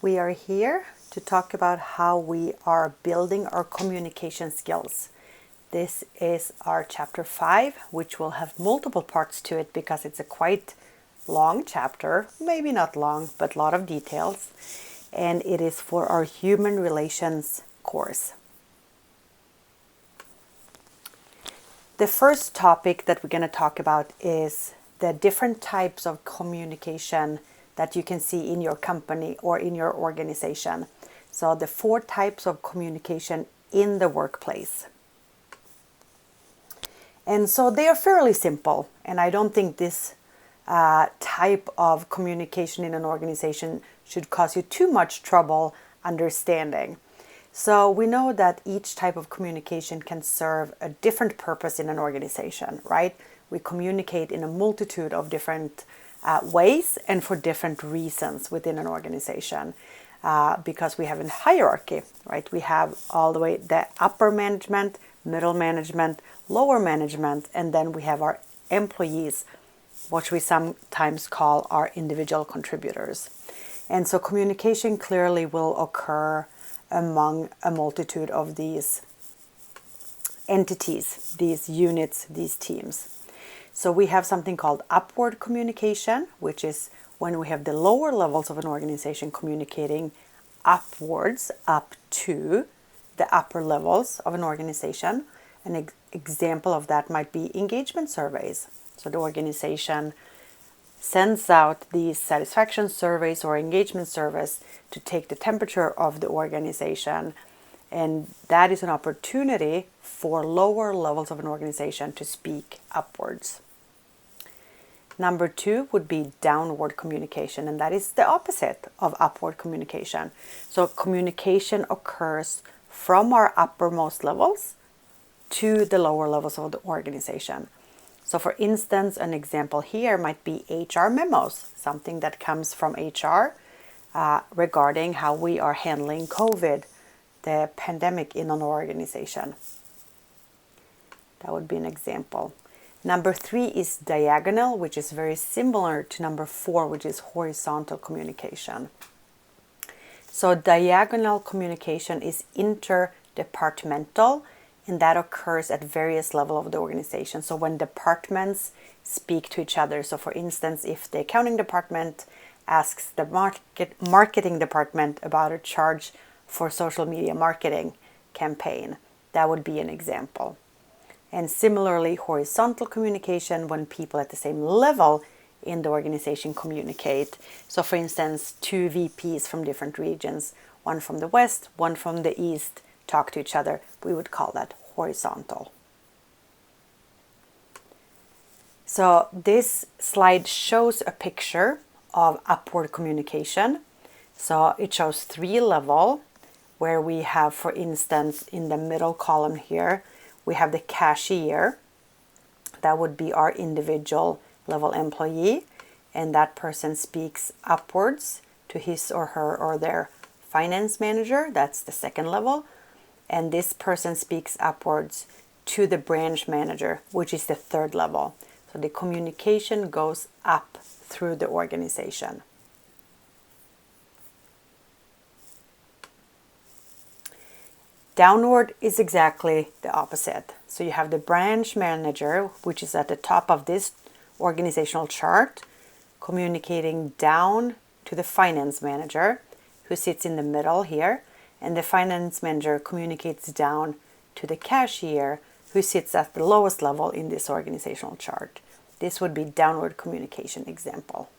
We are here to talk about how we are building our communication skills. This is our chapter 5, which will have multiple parts to it because it's a quite long chapter, maybe not long, but a lot of details. And it is for our human relations course. The first topic that we're going to talk about is the different types of communication that you can see in your company or in your organization. So the 4 types of communication in the workplace. And so they are fairly simple, and I don't think this type of communication in an organization should cause you too much trouble understanding. So we know that each type of communication can serve a different purpose in an organization, right? We communicate in a multitude of different ways and for different reasons within an organization because we have a hierarchy, right? We have all the way the upper management, middle management, lower management, and then we have our employees, which we sometimes call our individual contributors. And so communication clearly will occur among a multitude of these entities, these units, these teams. So we have something called upward communication, which is when we have the lower levels of an organization communicating upwards, up to the upper levels of an organization. An example of that might be engagement surveys. So the organization sends out these satisfaction surveys or engagement surveys to take the temperature of the organization. And that is an opportunity for lower levels of an organization to speak upwards. Number 2 would be downward communication, and that is the opposite of upward communication. So communication occurs from our uppermost levels to the lower levels of the organization. So for instance, an example here might be HR memos, something that comes from HR regarding how we are handling COVID, the pandemic in an organization. That would be an example. Number 3 is diagonal, which is very similar to number 4, which is horizontal communication. So diagonal communication is interdepartmental, and that occurs at various levels of the organization. So when departments speak to each other, so for instance, if the accounting department asks the marketing department about a charge for social media marketing campaign, that would be an example. And similarly, horizontal communication, when people at the same level in the organization communicate. So for instance, 2 VPs from different regions, one from the west, one from the east, talk to each other. We would call that horizontal. So this slide shows a picture of upward communication. So it shows 3 levels where we have, for instance, in the middle column here, we have the cashier. That would be our individual level employee, and that person speaks upwards to his or her or their finance manager. That's the 2nd level. And this person speaks upwards to the branch manager, which is the 3rd level. So the communication goes up through the organization. Downward is exactly the opposite. So you have the branch manager, which is at the top of this organizational chart, communicating down to the finance manager, who sits in the middle here. And the finance manager communicates down to the cashier, who sits at the lowest level in this organizational chart. This would be downward communication example.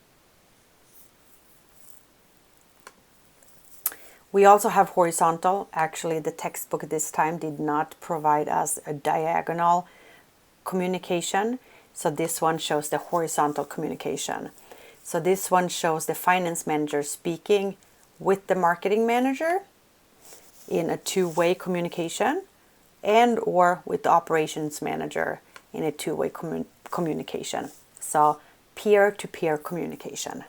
We also have horizontal. Actually, the textbook this time did not provide us a diagonal communication. So this one shows the horizontal communication. So this one shows the finance manager speaking with the marketing manager in a 2-way communication, and or with the operations manager in a 2-way communication. So peer-to-peer communication.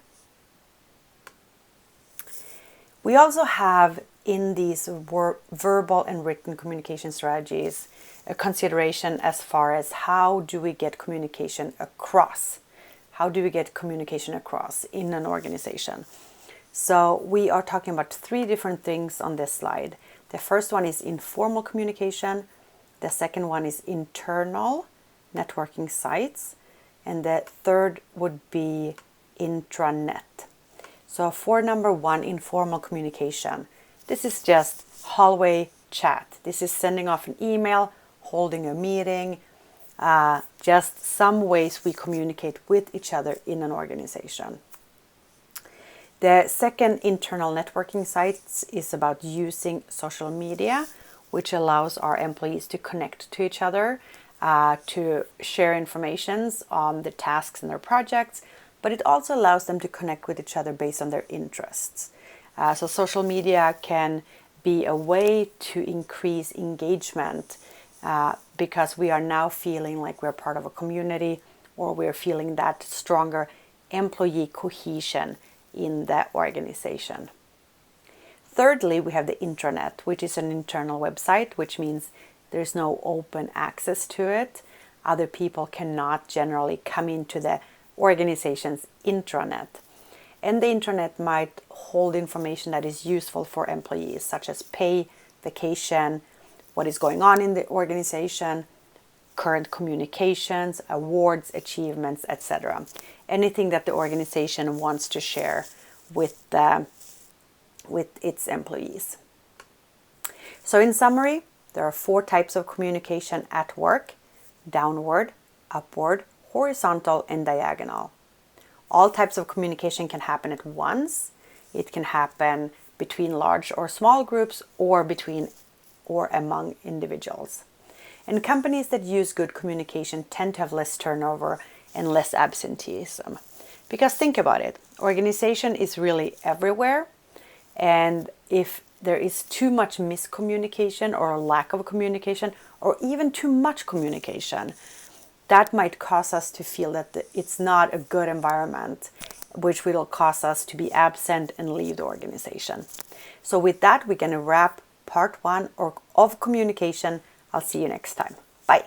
We also have in these verbal and written communication strategies a consideration as far as how do we get communication across? How do we get communication across in an organization? So we are talking about three different things on this slide. The first one is informal communication. The second one is internal networking sites. And the third would be intranet. So for number one, informal communication. This is just hallway chat. This is sending off an email, holding a meeting, just some ways we communicate with each other in an organization. The second, internal networking sites, is about using social media, which allows our employees to connect to each other, to share information on the tasks and their projects, but it also allows them to connect with each other based on their interests. So social media can be a way to increase engagement because we are now feeling like we're part of a community, or we're feeling that stronger employee cohesion in that organization. Thirdly, we have the intranet, which is an internal website, which means there's no open access to it. Other people cannot generally come into the organization's intranet. And the intranet might hold information that is useful for employees, such as pay, vacation, what is going on in the organization, current communications, awards, achievements, etc. Anything that the organization wants to share with its employees. So in summary, there are 4 types of communication at work: downward, upward, horizontal, and diagonal. All types of communication can happen at once. It can happen between large or small groups, or between or among individuals. And companies that use good communication tend to have less turnover and less absenteeism. Because think about it, organization is really everywhere. And if there is too much miscommunication or a lack of communication, or even too much communication, that might cause us to feel that it's not a good environment, which will cause us to be absent and leave the organization. So with that, we're going to wrap part 1 of communication. I'll see you next time. Bye.